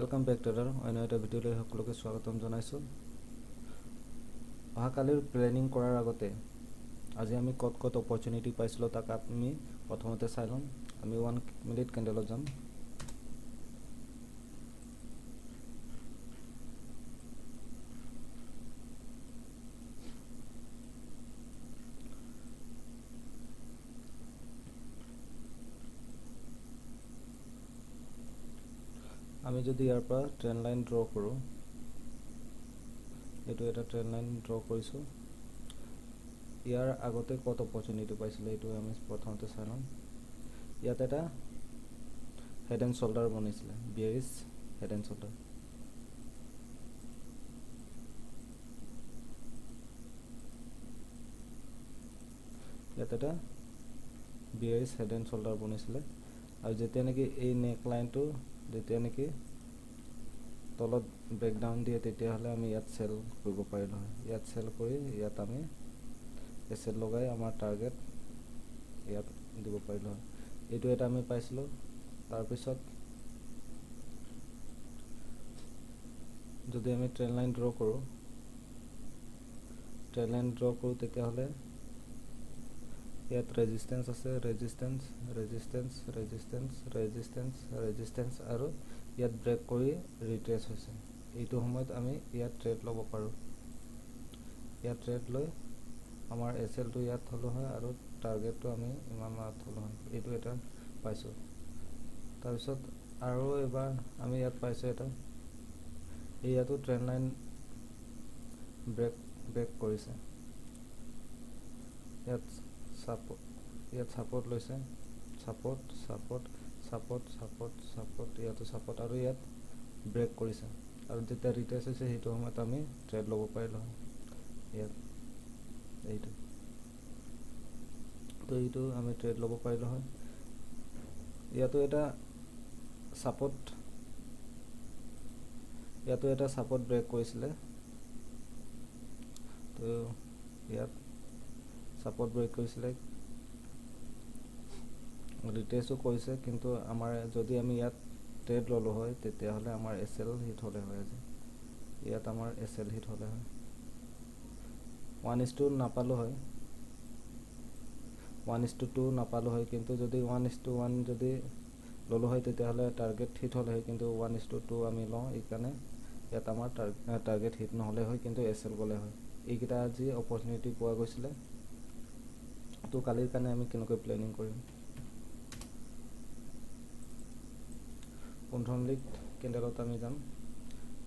welcome back trader अन्य এটা ভিডিওলৈ সকলোকে স্বাগতম জনাইছো অহাকালিৰ প্লেনিং কৰাৰ আগতে আজি আমি কত অপৰচুনিটি পাইছিলো তাক আমি প্ৰথমতে চাই লম আমি 1 মিনিট ক্যান্ডেলত যাম আমি যদি ইয়াৰ পৰা ট্ৰেন্ড লাইন ড্ৰ কৰো এটো এটা ট্ৰেন্ড লাইন ড্ৰ কৰিছো ইয়াৰ আগতে কত অপৰচুনিটি পাইছিল এটো আমি প্ৰথমতে চাই লম ইয়াত এটা হেড এন্ড শোল্ডাৰ বনিছিল বিয়াৰিছ হেড এন্ড শোল্ডাৰ ইয়াত এটা বিয়াৰিছ হেড এন্ড শোল্ডাৰ বনিছিল আৰু যেতিয়া নেকি এই নেক লাইনটো যেতিয়া নেকি তলত ব্ৰেকডাউন দিয়ে তেতিয়া হলে আমি ইয়াত সেল কৰিব পাৰিলো হয় ইয়াত সেল কৰি ইয়াত আমি এসএল লগাই আমাৰ টাৰ্গেট ইয়াত দিব পাৰিলো হয় এটো এটা আমি পাইছিলো তাৰ পিছত যদি আমি ট্ৰেন্ড লাইন ড্ৰ কৰো তেতিয়া হলে ইয়াত ৰেজিস্ট্যান্স আছে ৰেজিস্ট্যান্স আৰু ইয়াত ব্ৰেক কৰি ৰিট্ৰেস হৈছে এইটো সময়ত আমি ইয়াত ট্ৰেড লব পাৰো ইয়াত ট্ৰেড লৈ আমাৰ এসএল টো ইয়াত হলো হয় আৰু টাৰ্গেট টো আমি ইমান মাত হলো হয় এইটো এটা পাইছো তাৰ পিছত আৰু এবাৰ আমি ইয়াত পাইছো এটা ইয়াতো ট্ৰেন্ড লাইন ব্ৰেক কৰিছে ইয়াত সাপোৰ্ট লৈছে সাপোৰ্ট ইয়াতো সাপোৰ্ট আৰু ইয়াত ব্ৰেক কৰিছে আৰু যেতিয়া ৰিট্ৰেস হৈছে হেতু সময়ত আমি ট্ৰেড লব পাৰিলো ইয়াত এইটো আমি ট্ৰেড লব পাৰিলো হয় ইয়াতো এটা সাপোৰ্ট ব্ৰেক কৰিছিলে তো ইয়াত সাপোৰ্ট ব্ৰেক কৰিছিলে ৰিট্ৰেসও কৰিছে কিন্তু আমাৰ যদি আমি ইয়াত ট্ৰেড ললো হয় তেতিয়া হলে আমাৰ এসএল হিট হলে হয় ইয়াত আমাৰ এসএল হিট হলে হয় 1:2 নাপালো হয় 1:2 নাপালো হয় কিন্তু যদি 1:1 যদি ললো হয় তেতিয়া হলে টার্গেট হিট হলে হয় কিন্তু 1:2 আমি লও এইকাৰণে ইয়াত আমাৰ টাৰ্গেট হিট নহলে হয় কিন্তু এসএল গলে হয় এইকিটা আজি অপৰচুনিটি পোৱা গৈছিলে তো কালিৰ কাৰণে আমি কেনেকৈ প্লেনিং কৰিম 15 মিনিট ক্যান্ডেলত আমি যাম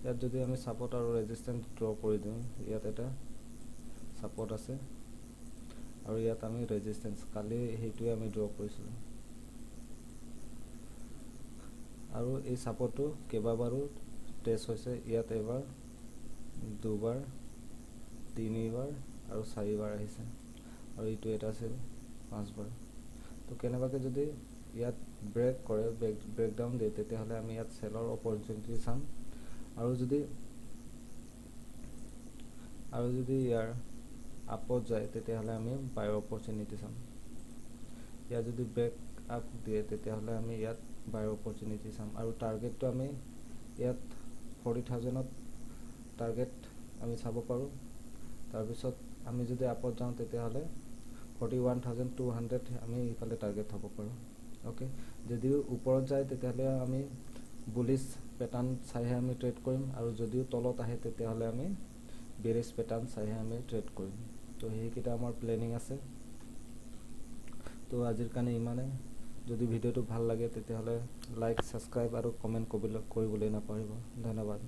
ইয়াত যদি আমি সাপোৰ্ট আৰু ৰেজিস্ট্যান্স ড্ৰ কৰি দিও ইয়াত এটা সাপোৰ্ট আছে আৰু ইয়াত আমি ৰেজিস্ট্যান্স কালি হেতুৱে আমি ড্ৰ কৰিছিলো আৰু এই সাপোৰ্টটো কেবাবাৰো টেষ্ট হৈছে ইয়াত এবাৰ দুবাৰ তিনিবাৰ আৰু চাৰিবাৰ আহিছে আৰু ইটো এটা আছিল পাঁচবাৰ তো কেনেবাকে যদি ইয়াত ব্ৰেক কৰে ব্ৰেকডাউন দিয়ে তেতিয়া হলে আমি ইয়াত সেলৰ অপৰচুনিটি চাম আৰু যদি ইয়াৰ আপত যায় তেতিয়া হলে আমি বাই অপৰচুনিটি চাম ইয়াত যদি ব্ৰেক আপ দিয়ে তেতিয়া হলে আমি ইয়াত বাই অপৰচুনিটি চাম আৰু টাৰ্গেটটো আমি ইয়াত 40000 ত টাৰ্গেট আমি চাব পাৰো তাৰ পিছত আমি যদি আপত যাওঁ তেতিয়া হলে 41200 আমি ইফালে টাৰ্গেট হ'ব পাৰো ওকে যদিও ওপৰত যায় তেতিয়া হলে আমি বুলিশ প্যাটাৰ্ন চাইহে আমি ট্ৰেড কৰিম আৰু যদিও তলত আহে তেতিয়া হলে আমি বেৰিছ প্যাটাৰ্ন চাইহে আমি ট্ৰেড কৰিম তো হেইকিটা আমাৰ প্লেনিং আছে তো আজিৰ কাৰণে ইমানে যদি ভিডিওটো ভাল লাগে তেতিয়া হলে লাইক সাবস্ক্ৰাইব আৰু কমেন্ট কৰিবলৈ নাপাহৰিব ধন্যবাদ